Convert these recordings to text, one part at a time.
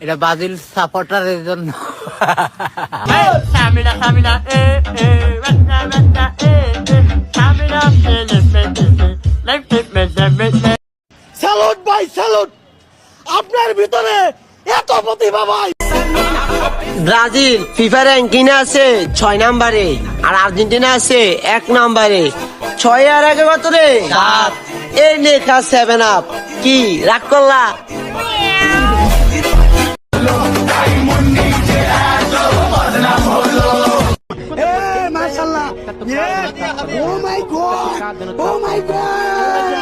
এটা ব্রাজিল সাপোর্টারের জন্য। স্যালুট ভাই স্যালুট, আপনার ভিতরে এত প্রতিভা ভাই। ব্রাজিল ফিফা র্যাঙ্কিং আছে 6 নম্বরে, আর আর্জেন্টিনা আছে 1 নম্বরে। 6 আর 1 কত রে? 7। এই লেখা 7 আপ। কি রাগ করলা? মাশাআল্লাহ, ও মাই গড, ও মাই गॉड।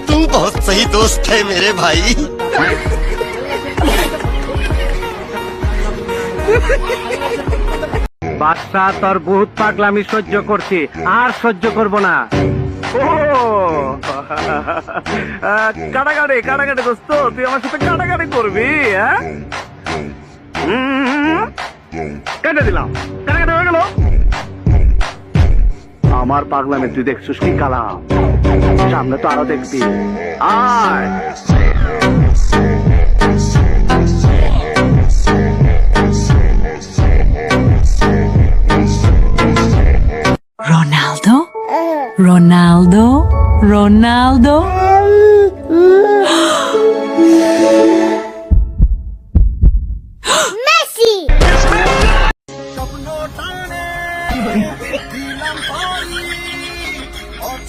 तुम बहुत सही दोस्त है मेरे भाई। বাদশা তোর বহুত পাগলামি সহ্য করছি, আর সহ্য করব না। ও কাটাকাটি কাটাকাটি দোস্ত, তুই আমার সাথে কাটাকাটি করবি? হ্যাঁ, কেটে দিলাম, কাটাকাটি হয়ে গেল। আমার পাগলামি তুই দেখছিস কি কালাম, সামনে তো আরো দেখবি। আয় Ronaldo, Ronaldo, Ronaldo.